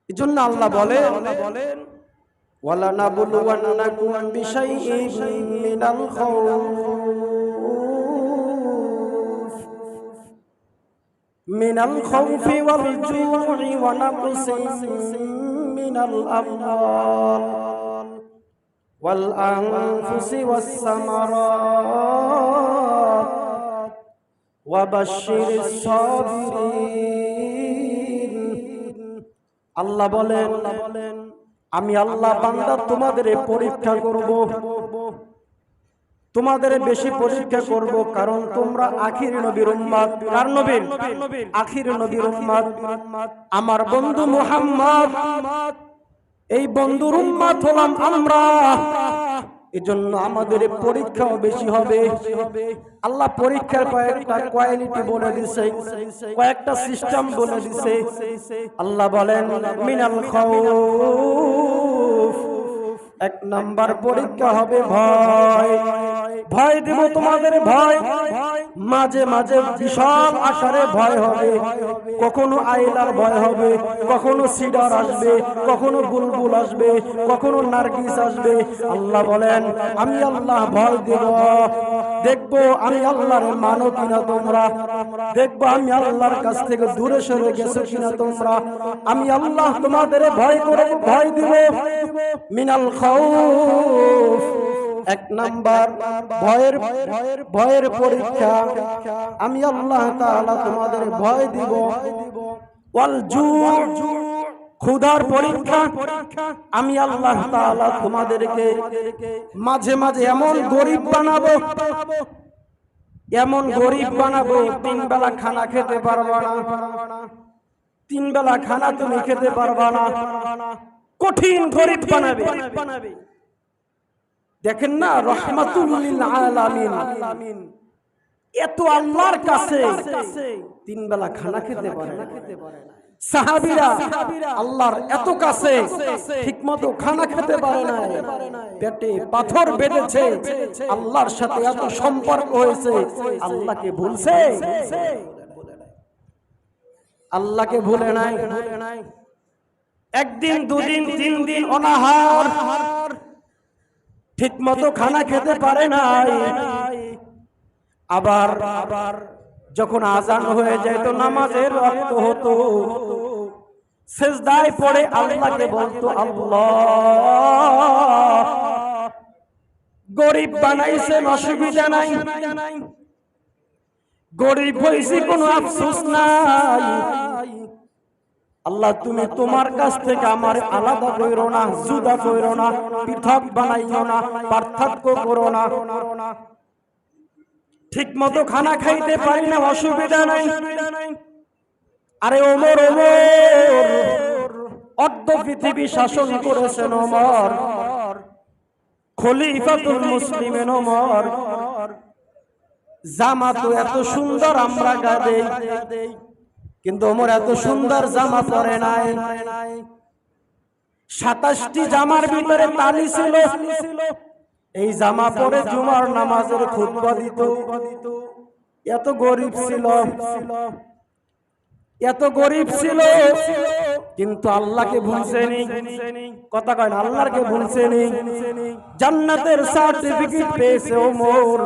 এজন্য আল্লাহ বলেন ওয়ালা নাবলুওয়ান্নাকুম বিশাইইন মিনাল খাউফি ওয়াল জু'i ওয়া নাকসিন মিনাল আমওয়াল ওয়াল আনফুসি ওয়াস সামারাত ওয়া বাশশিরিস সাবিরিন। আল্লাহ বলেন আমি আল্লাহ বান্দা তোমাদের পরীক্ষা করব, তোমাদের বেশি পরীক্ষা করব, কারণ তোমরা আখির নবীর উম্মত। কার নবী? আখির নবীর উম্মত আমার বন্ধু মুহাম্মদ। এই বন্ধুর উম্মত হলাম আমরা, এজন্য আমাদের পরীক্ষাও বেশি হবে। আল্লাহ পরীক্ষার কয়েকটা কোয়ালিটি বলে দিছে, কয়েকটা সিস্টেম বলে দিছে। আল্লাহ বলেন মিনাল খাউফ, এক নাম্বার পরীক্ষা হবে ভয়। ভয় দেব তোমাদের, ভয় মাঝে মাঝে বিশাল আকারে ভয় হবে। কখনো আইলার ভয় হবে, কখনো সিডার আসবে, কখনো বুলবুল আসবে, কখনো নার্গিস আসবে। আল্লাহ বলেন আমি আল্লাহ ভয় দেব, দেখবো আমি আল্লাহরে মানো কিনা তোমরা, দেখবো আমি আল্লাহর কাছ থেকে দূরে সরে গেছো কিনা তোমরা। আমি আল্লাহ তোমাদের ভয় করে ভয় দিব। মিনাল খাউফ, এক নাম্বার ভয়ের পরীক্ষা আমি আল্লাহ তাআলা তোমাদের ভয় দিব। ওয়াল জু', ক্ষুধার পরীক্ষা আমি আল্লাহ তাআলা তোমাদেরকে মাঝে মাঝে এমন গরিব বানাবো, এমন গরিব বানাবো তিন বেলা খানা খেতে পারবা না, তিন বেলা খানা তুমি খেতে পারবা না, কঠিন গরিব বানাবে। দেখেন না রাহমাতুল লিল আলামিন, এত আল্লাহর কাছে তিন বেলা খানা খেতে পারে না। সাহাবীরা আল্লাহর এত কাছে ঠিকমতো খানা খেতে পারে না, পেটে পাথর বেঁধেছে, আল্লাহর সাথে এত সম্পর্ক হয়েছে, আল্লাহকে ভুলছে? আল্লাহকে ভুলে নাই। একদিন দুদিন তিন দিন অনাহার, ঠিকমতো খানা খেতে পারে নাই। আবার যখন আজান হয়ে যায় তো নামাজের রক্ত হতো, সিজদায় পড়ে আল্লাহকে বলতো আল্লাহ গরিব বানাইছেন অসুবিধা নাই, গরিব হইছি কোনো আফসোস নাই। আল্লাহ তুমি তোমার কাছ থেকে আমার আলাদা কইরো না, জুদা কইরো না, পৃথক বানাইও না, পার্থক্য করো না। ঠিক মতো খানা খাইতে পারি না অসুবিধা নাই। আরে ওমর অর্ধ পৃথিবী শাসন করেছেন ওমর, খলিফাতুল মুসলিমিন ওমর। জামা তো এত সুন্দর আমরা গায়ে দেই, কিন্তু ওমর এত সুন্দর জামা পরে নাই। 27টি জামার ভিতরে তালি ছিল, এই জামা পরে জুমার নামাজের খুতবা দিত। এত গরিব ছিল, এত গরিব ছিল, কিন্তু আল্লাহকে ভুলছেনি। কথা কয় না, আল্লাহকে ভুলছেনি। জান্নাতের সার্টিফিকেট পেয়েছে ওমর।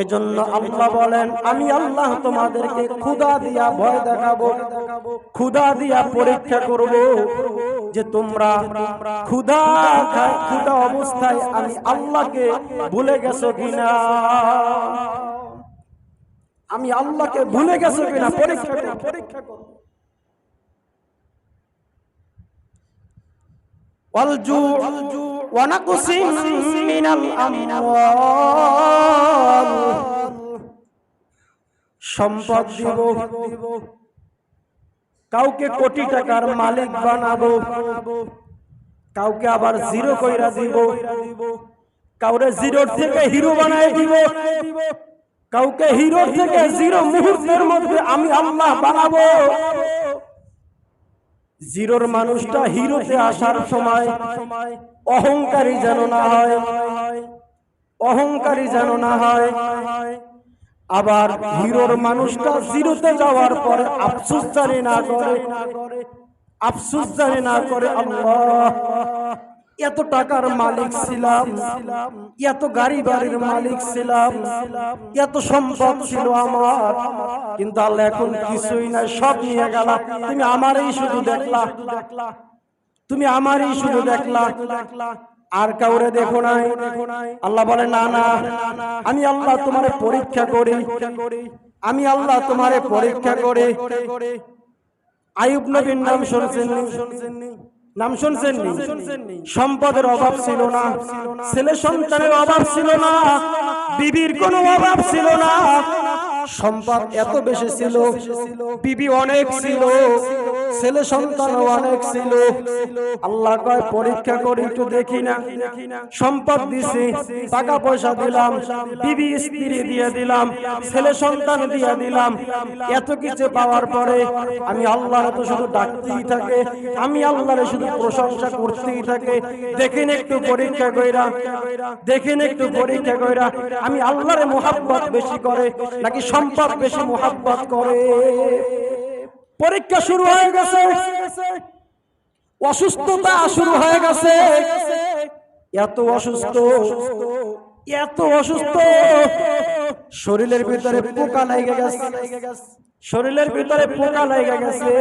এজন্য আল্লাহ বলেন আমি আল্লাহ তোমাদেরকে ক্ষুধা দিয়া ভয় দেখাবো, ক্ষুধা দিয়া পরীক্ষা করব যে তোমরা ক্ষুধা অবস্থায় আমি আল্লাহকে ভুলে গেছো কিনা, আমি আল্লাহকে ভুলে গেছো কিনা পরীক্ষা করব। ওয়াল জু' ওয়া নাকসিন মিনাল আমওয়াল, সম্পদ দিব, কাউকে কোটি টাকার মালিক বানাবো, কাউকে আবার জিরো কইরা দিব, কাউরে জিরোর থেকে হিরো বানায় দিব, কাউকে হিরোর থেকে জিরো মুহূর্তের মধ্যে আমি আল্লাহ বানাবো। জিরোর মানুষটা হিরোতে আসার সময় অহংকারী যেন না হয়, অহংকারী যেন না হয়। আবার হিরোর মানুষটা জিরোতে যাওয়ার পরে আফসোস জানি না করে, আফসোস জানি না করে, আল্লাহ এত টাকার মালিক ছিলাম, এত গাড়ি বাড়ির মালিক ছিলাম, এত সম্পদ ছিল আমার, কিন্তু আল্লাহ এখন কিছুই নাই, সব নিয়ে গেল। তুমি আমারই শুধু দেখলা, তুমি আমারই শুধু দেখলা, আর কাউরে দেখো নাই। আল্লাহ বলে না না, আমি আল্লাহ তোমারে পরীক্ষা করি, আমি আল্লাহ তোমারে পরীক্ষা করে। আইয়ুব নবীর নাম শুনছেন? নাম শুনছেন? সম্পদের অভাব ছিল না, ছেলে সন্তানের অভাব ছিল না, বিবির কোনো অভাব ছিল না, সম্পদ এত বেশি ছিল, বিবি অনেক ছিল, ছেলে সন্তান অনেক ছিল। আল্লাহ কয় পরীক্ষা করে একটু দেখি না। সম্পদ দিছি, টাকা পয়সা দিলাম, বিবি স্ত্রী দিয়ে দিলাম, ছেলে সন্তান দিয়ে দিলাম, এত কিছু পাওয়ার পরে আমি আল্লাহর তো শুধু ডাকতেই থাকে, আমি আল্লাহরে শুধু প্রশংসা করতেই থাকে। দেখেন একটু পরীক্ষা কইরা, দেখেন একটু পরীক্ষা কইরা আমি আল্লাহরে মুহাব্বত বেশি করে নাকি সম্পদ বেশি মুহাব্বত করে। পরীক্ষা শুরু হয়ে গেছে, অসুস্থতা শুরু হয়ে গেছে, এত অসুস্থ, এত অসুস্থ, শরীরের ভিতরে পোকা লেগে গেছে, শরীরের ভিতরে পোকা লেগে গেছে,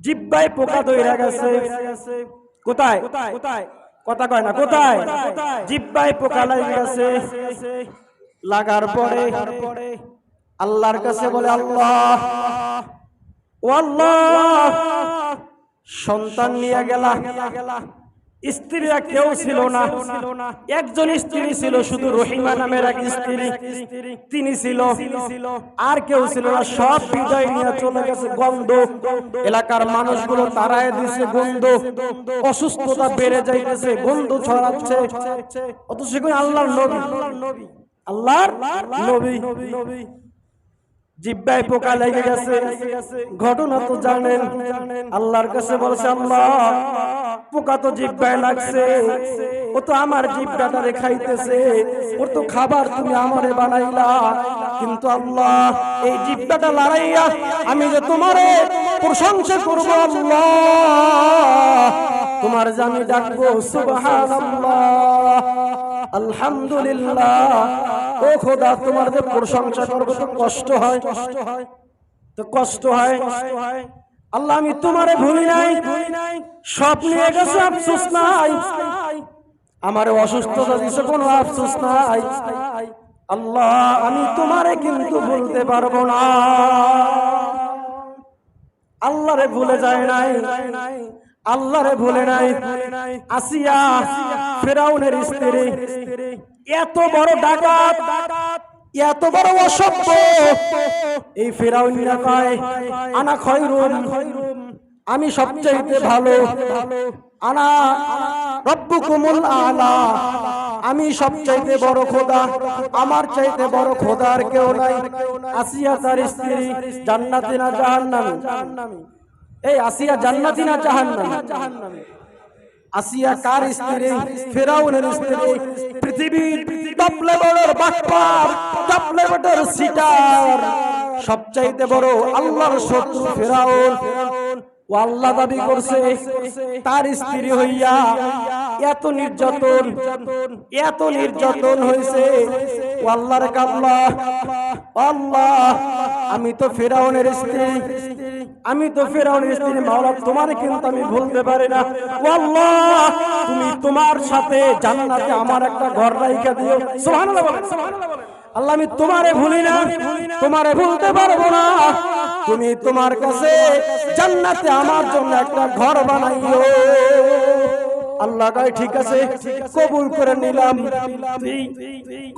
জিহ্বায় পোকা ধরে গেছে। কোথায়? কথা কয় না, কোথায়? জিহ্বায় পোকা লেগে গেছে। লাগার পরে আল্লাহর কাছে বলে, আল্লাহ ও আল্লাহ, সন্তান নিয়ে গেলা, স্ত্রীরা কেউ ছিল না, একজন স্ত্রী ছিল, শুধু রহিমা নামের এক স্ত্রী, তিনি ছিল, আর কেউ ছিল না, সব বিদায় নিয়ে চলে গেছে। গন্ধ, এলাকার মানুষগুলো তারাই দিছে গন্ধ, অসুস্থতা বেড়ে যাইতেছে, গন্ধ ছড়াচ্ছে। অথচ সেখানে আল্লাহর নবী, আল্লাহর নবী, জিহ্বায় পোকা লেগে গেছে। ঘটনা তো জানেন, আল্লাহর কাছে বলছে, আল্লাহ পোকা তো জিহ্বায় লাগছে, ও তো আমার জিহ্বাটারে খাইতেছে, ওর তো খাবার তুমি আমারে বানাইলা, কিন্তু আল্লাহ এই জিহ্বাটা লড়াইয়া আমি যে তোমারে প্রশংসা করব, আল্লাহ তোমার জানি ডাকবো, সুবহানাল্লাহ, আলহামদুলিল্লাহ, ও খোদা তোমার যে প্রশংসা করবো তো কষ্ট হয়, তো কষ্ট হয়। আল্লাহ আমি তোমারে ভুলি নাই, সব নিয়ে গেছে, আফসোস নাই, আমার অসুস্থতা দিছে, কোনো আফসোস নাই। আল্লাহ আমি তোমারে কিন্তু ভুলতে পারবো না। আল্লাহরে ভুলে যায় নাই, আল্লাহরে ভুলে নাই। আসিয়া ফিরাউনের স্ত্রী, এত বড় ডাকাত, এত বড় অসভ্য, এই ফিরাউন কয় আনা খয়রুন, আমি সবচাইতে ভালো, আনা রব্বুকুমুল আলা, আমি সবচাইতে বড় খোদা, আমার চাইতে বড় খোদা আর কেউ নাই। আসিয়া তার স্ত্রী জান্নাতি না জাহান্নামী? এই আসিয়া জান্নাতি না জাহান্নামী? আসিয়া কার স্ত্রী? ফিরাউনের স্ত্রী, পৃথিবীর টপ লেভেলের বাটপার, টপ লেভেলের সিটার, সবচাইতে বড় আল্লাহর শত্রু ফিরাউন। ও আল্লাহ দাবি করছে তার স্ত্রী হইয়া এত নির্যাতন, এত নির্যাতন হয়েছে। ও আল্লাহর কাল্লা, আল্লাহ আমি তো ফিরাউনের স্ত্রী, আমি তো ফিরাউনের স্ত্রী, মাওলা তোমার কিন্তু আমি ভুলতে পারি না। ও আল্লাহ তুমি তোমার সাথে জান্নাতে আমার একটা ঘর রাইখা দিও। সুবহানাল্লাহ বলেন, সুবহানাল্লাহ বলেন। আল্লাহ আমি তোমারে ভুলি না, তোমারে ভুলতে পারবো না, তুমি তোমার কাছে জান্নাতে আমার জন্য একটা ঘর বানাইও। আল্লাহ কয় ঠিক আছে, কবুল করে নিলাম,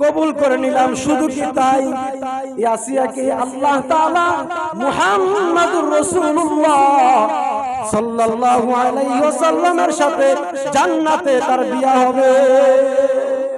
কবুল করে নিলাম। শুধু কি তাই, আসিয়াকে আল্লাহ তাআলা মুহাম্মাদুর রাসূলুল্লাহ সাল্লাল্লাহু আলাইহি ওয়াসাল্লামের সাথে জান্নাতে তার বিয়া হবে।